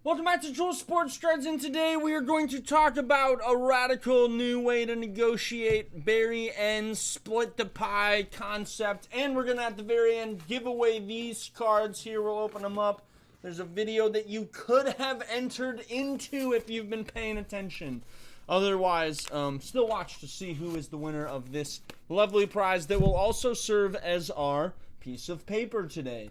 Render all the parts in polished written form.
Welcome back to Joel Sports Threads, and today we are going to talk about a radical new way to negotiate bury and split the pie concept, and we're going to at the very end give away these cards here. We'll open them up. There's a video that you could have entered into if you've been paying attention. Otherwise, still watch to see who is the winner of this lovely prize that will also serve as our piece of paper today.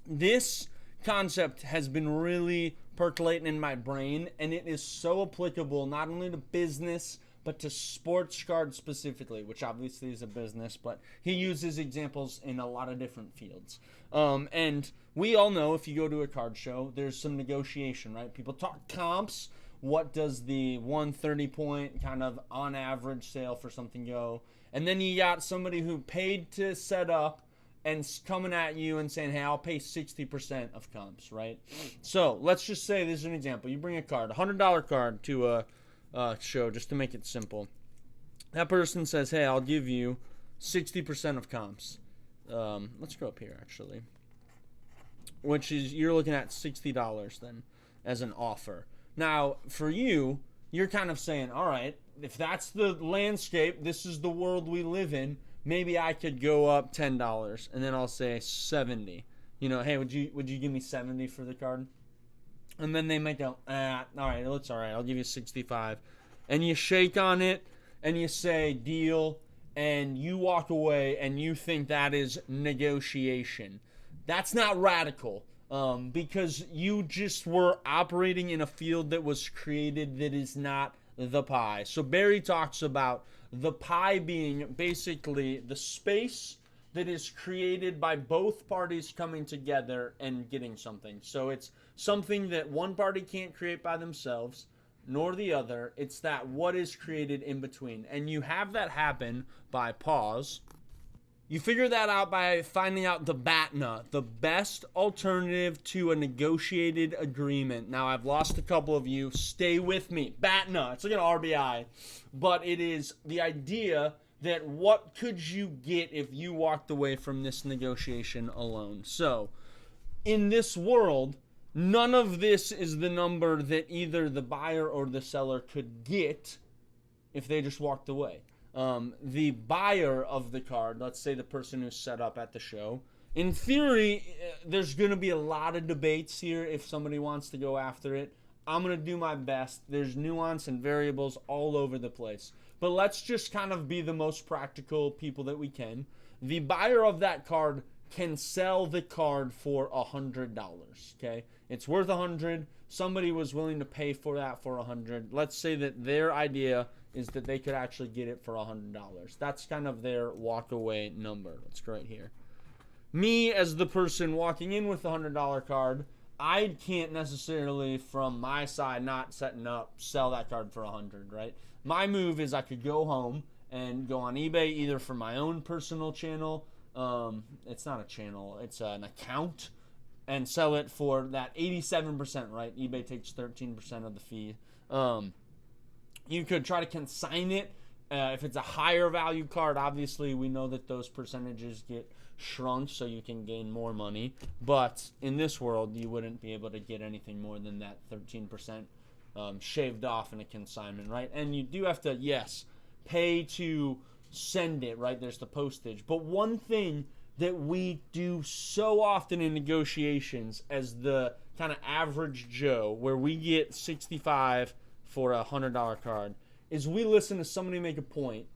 This concept has been really percolating in my brain, and it is so applicable not only to business but to sports cards specifically, which obviously is a business, but he uses examples in a lot of different fields. And we all know if you go to a card show, there's some negotiation, right? People talk comps. What does the 130 point kind of on average sale for something go? And then you got somebody who paid to set up and coming at you and saying, hey, I'll pay 60% of comps, right? So let's just say this is an example. You bring a card, a $100 card to a show, just to make it simple. That person says, hey, I'll give you 60% of comps. Let's go up here, actually. Which is, you're looking at $60 then as an offer. Now, for you, you're kind of saying, all right, if that's the landscape, this is the world we live in, maybe I could go up $10, and then I'll say 70. You know, hey, would you give me 70 for the card? And then they might go, all right, it looks all right. I'll give you 65. And you shake on it, and you say deal, and you walk away, and you think that is negotiation. That's not radical, because you just were operating in a field that was created that is not the pie. So Barry talks about the pie being basically the space that is created by both parties coming together and getting something. So it's something that one party can't create by themselves, nor the other. It's that what is created in between. And you have that happen by pause. You figure that out by finding out the BATNA, the best alternative to a negotiated agreement. Now, I've lost a couple of you. Stay with me. BATNA, it's like an RBI. But it is the idea that what could you get if you walked away from this negotiation alone. So, in this world, none of this is the number that either the buyer or the seller could get if they just walked away. The buyer of the card, let's say the person who's set up at the show, in theory, there's going to be a lot of debates here if somebody wants to go after it. I'm going to do my best. There's nuance and variables all over the place. But let's just kind of be the most practical people that we can. The buyer of that card can sell the card for $100, okay? It's worth $100. Somebody was willing to pay for that for $100. Let's say that their idea is that they could actually get it for $100. That's kind of their walk-away number. Let's go right here. Me, as the person walking in with the $100 card, I can't necessarily, from my side, not setting up, sell that card for $100, right? My move is I could go home and go on eBay either for my own personal channel. It's not a channel. It's an account. And sell it for that 87%, right? eBay takes 13% of the fee. You could try to consign it. If it's a higher value card, obviously we know that those percentages get shrunk so you can gain more money. But in this world, you wouldn't be able to get anything more than that 13% shaved off in a consignment, right? And you do have to, yes, pay to send it, right? There's the postage. But one thing that we do so often in negotiations as the kind of average Joe, where we get 65 for a $100 card, is we listen to somebody make a point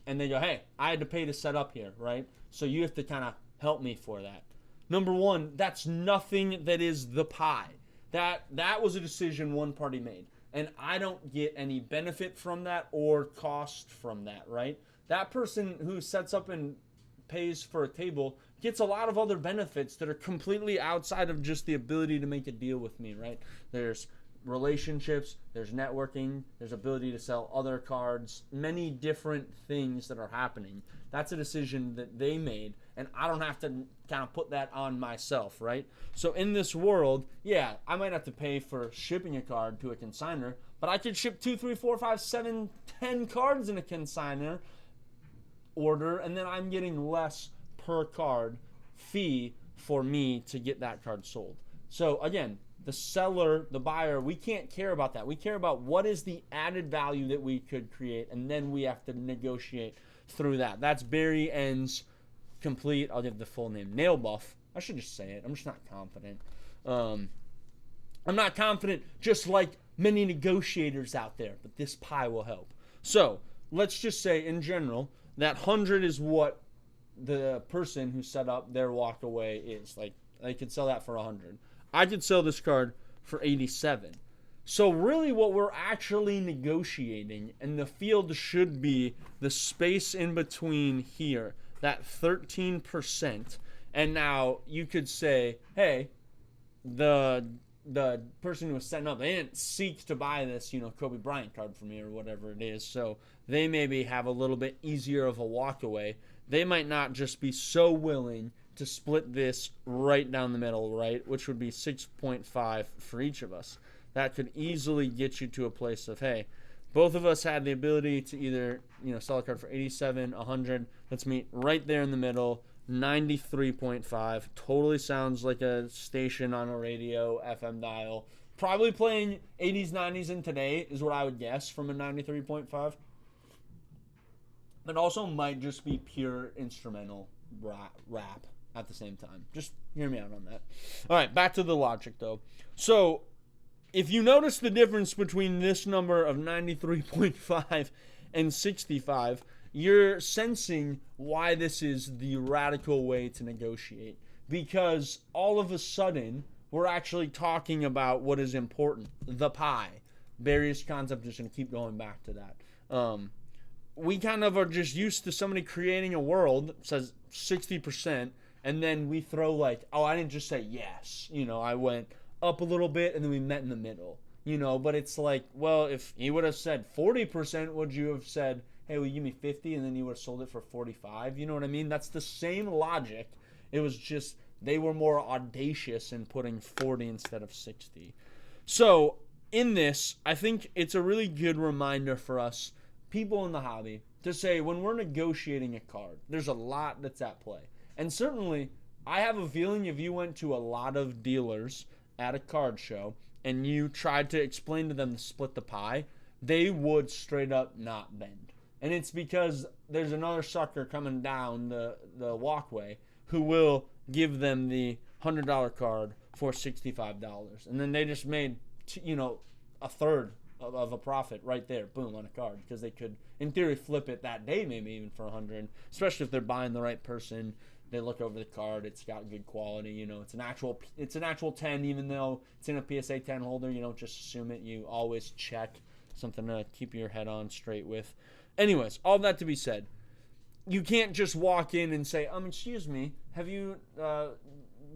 and they go, hey, I had to pay to set up here, right? So you have to kind of help me for that. Number one, that's nothing that is the pie. That was a decision one party made. And I don't get any benefit from that or cost from that, right? That person who sets up and pays for a table gets a lot of other benefits that are completely outside of just the ability to make a deal with me, right? There's relationships, there's networking, there's ability to sell other cards, many different things that are happening. That's a decision that they made, and I don't have to kind of put that on myself, right? So in this world, yeah, I might have to pay for shipping a card to a consigner, but I could ship 2, 3, 4, 5, 7, 10 cards in a consigner order, and then I'm getting less per card fee for me to get that card sold. So again, the seller, the buyer, we can't care about that. We care about what is the added value that we could create, and then we have to negotiate through that. That's Barry N's complete. I'll give the full name. Nalebuff. I should just say it. I'm just not confident. I'm not confident, just like many negotiators out there, but this pie will help. So let's just say in general that 100 is what the person who set up their walk away is. Like, they could sell that for 100. I could sell this card for 87. So really what we're actually negotiating, and the field should be the space in between here, that 13%. And now you could say, hey, the person who was setting up, they didn't seek to buy this, Kobe Bryant card from me or whatever it is. So they maybe have a little bit easier of a walk away. They might not just be so willing to split this right down the middle, right? Which would be 6.5 for each of us. That could easily get you to a place of, hey, both of us had the ability to either, sell a card for 87, 100. Let's meet right there in the middle. 93.5. Totally sounds like a station on a radio, FM dial. Probably playing 80s, 90s, and today is what I would guess from a 93.5. But also might just be pure instrumental rap at the same time. Just hear me out on that. All right, back to the logic, though. So if you notice the difference between this number of 93.5 and 65, you're sensing why this is the radical way to negotiate. Because all of a sudden, we're actually talking about what is important, the pie. Various concepts, just going to keep going back to that. We kind of are just used to somebody creating a world that says 60%, and then we throw like, oh, I didn't just say yes. I went up a little bit, and then we met in the middle. But it's like, well, if he would have said 40%, would you have said, hey, will you give me 50, and then you would have sold it for 45? You know what I mean? That's the same logic. It was just they were more audacious in putting 40 instead of 60. So in this, I think it's a really good reminder for us, people in the hobby, to say when we're negotiating a card, there's a lot that's at play. And certainly, I have a feeling if you went to a lot of dealers at a card show and you tried to explain to them to split the pie, they would straight up not bend. And it's because there's another sucker coming down the walkway who will give them the $100 card for $65. And then they just made, a third of a profit right there, boom, on a card, because they could, in theory, flip it that day, maybe even for 100, especially if they're buying the right person. They look over the card, it's got good quality, it's an actual 10, even though it's in a PSA 10 holder. You don't just assume it, you always check. Something to keep your head on straight with. Anyways, all that to be said, you can't just walk in and say, excuse me, have you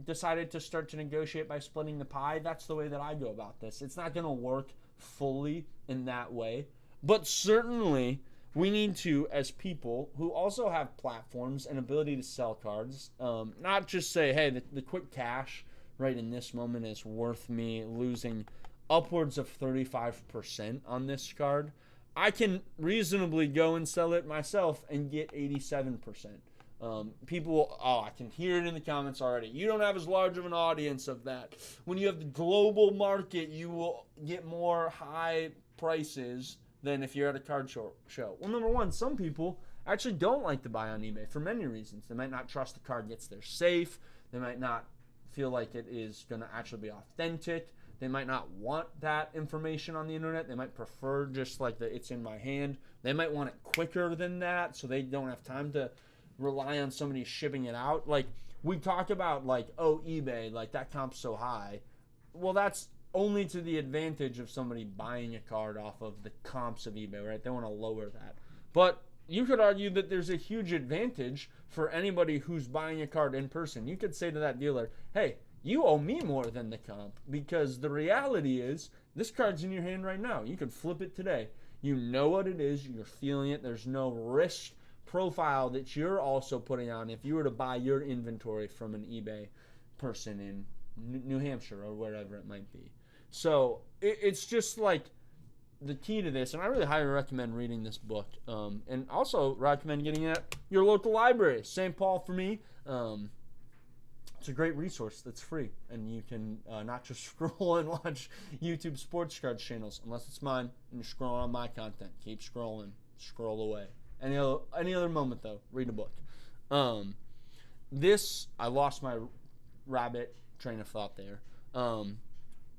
decided to start to negotiate by splitting the pie? That's the way that I go about this. It's not going to work fully in that way, but certainly we need to, as people who also have platforms and ability to sell cards, not just say, hey, the quick cash right in this moment is worth me losing upwards of 35% on this card. I can reasonably go and sell it myself and get 87%. People, I can hear it in the comments already. You don't have as large of an audience of that. When you have the global market, you will get more high prices than if you're at a card show. Well, number one, some people actually don't like to buy on eBay for many reasons. They might not trust the card gets there safe. They might not feel like it is going to actually be authentic. They might not want that information on the internet. They might prefer just like it's in my hand. They might want it quicker than that, so they don't have time to rely on somebody shipping it out. Like, we talk about eBay, like that comp's so high. Well, that's only to the advantage of somebody buying a card off of the comps of eBay, right? They want to lower that. But you could argue that there's a huge advantage for anybody who's buying a card in person. You could say to that dealer, hey, you owe me more than the comp, because the reality is this card's in your hand right now. You could flip it today. You know what it is. You're feeling it. There's no risk profile that you're also putting on if you were to buy your inventory from an eBay person in New Hampshire or wherever it might be. So it's just like the key to this, and I really highly recommend reading this book, and also recommend getting it at your local library. St. Paul for me. it's a great resource that's free, and you can not just scroll and watch YouTube sports cards channels, unless it's mine, and you're scrolling on my content. Keep scrolling, scroll away. Any other moment though, read a book. I lost my rabbit train of thought there.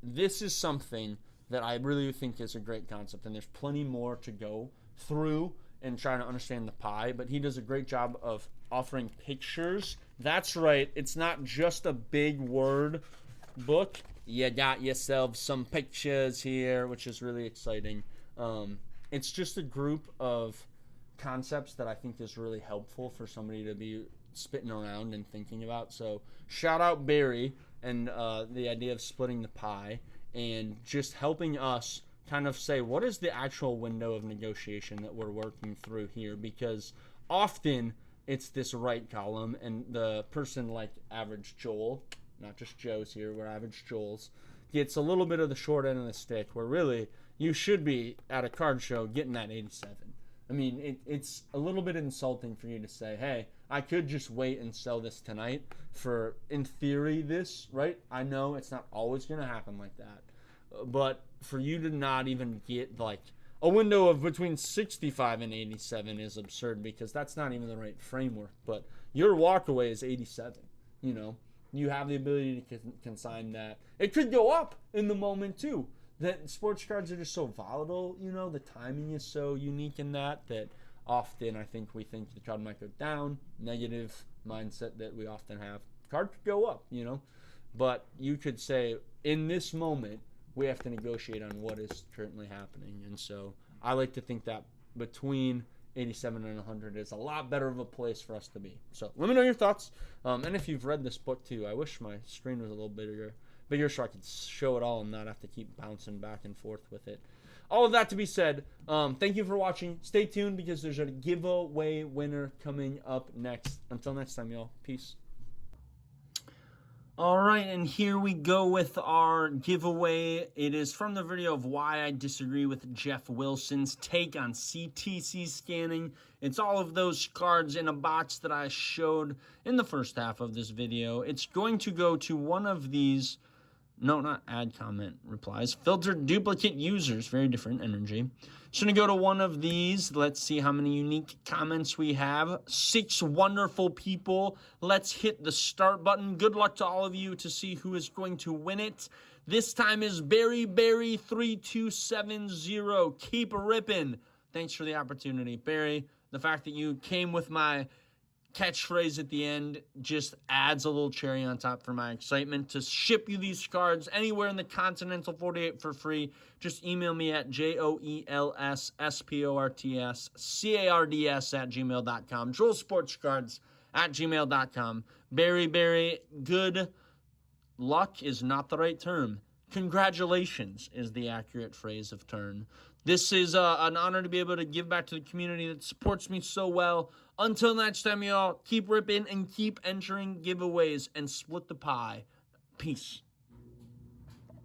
This is something that I really think is a great concept, and there's plenty more to go through and trying to understand the pie, but he does a great job of offering pictures. That's right, it's not just a big word book. You got yourself some pictures here, which is really exciting. It's just a group of concepts that I think is really helpful for somebody to be spitting around and thinking about. So shout out Barry and the idea of splitting the pie and just helping us kind of say, what is the actual window of negotiation that we're working through here? Because often it's this right column, and the person like average Joel, not just Joe's here, we're average Joel's, gets a little bit of the short end of the stick, where really you should be at a card show getting that 87. I mean, it's a little bit insulting for you to say, hey, I could just wait and sell this tonight for, in theory, this, right? I know it's not always going to happen like that. But for you to not even get, like, a window of between 65 and 87 is absurd, because that's not even the right framework. But your walkaway is 87, you know. You have the ability to consign that. It could go up in the moment, too. That sports cards are just so volatile, you know. The timing is so unique in that often I think we think the card might go down. Negative mindset that we often have. Card could go up, you know. But you could say, in this moment, we have to negotiate on what is currently happening. And so I like to think that between 87 and 100 is a lot better of a place for us to be. So let me know your thoughts. And if you've read this book too, I wish my screen was a little bigger so I could show it all and not have to keep bouncing back and forth with it. All of that to be said, thank you for watching. Stay tuned, because there's a giveaway winner coming up next. Until next time, y'all. Peace. All right, and here we go with our giveaway. It is from the video of why I disagree with Jeff Wilson's take on CTC scanning. It's all of those cards in a box that I showed in the first half of this video. It's going to go to one of these, no, not add comment replies, filtered duplicate users, very different energy. It's going to go to one of these. Let's see how many unique comments we have. 6 wonderful people. Let's hit the start button. Good luck to all of you to see who is going to win it. This time is Barry3270. Keep ripping. Thanks for the opportunity, Barry. The fact that you came with my catchphrase at the end just adds a little cherry on top for my excitement to ship you these cards anywhere in the continental 48 for free. Just email me at joelsportscards@gmail.com, joelsportscards@gmail.com. Barry, good luck is not the right term. Congratulations is the accurate phrase of turn. This is an honor to be able to give back to the community that supports me so well. Until next time, y'all, keep ripping and keep entering giveaways and split the pie. Peace.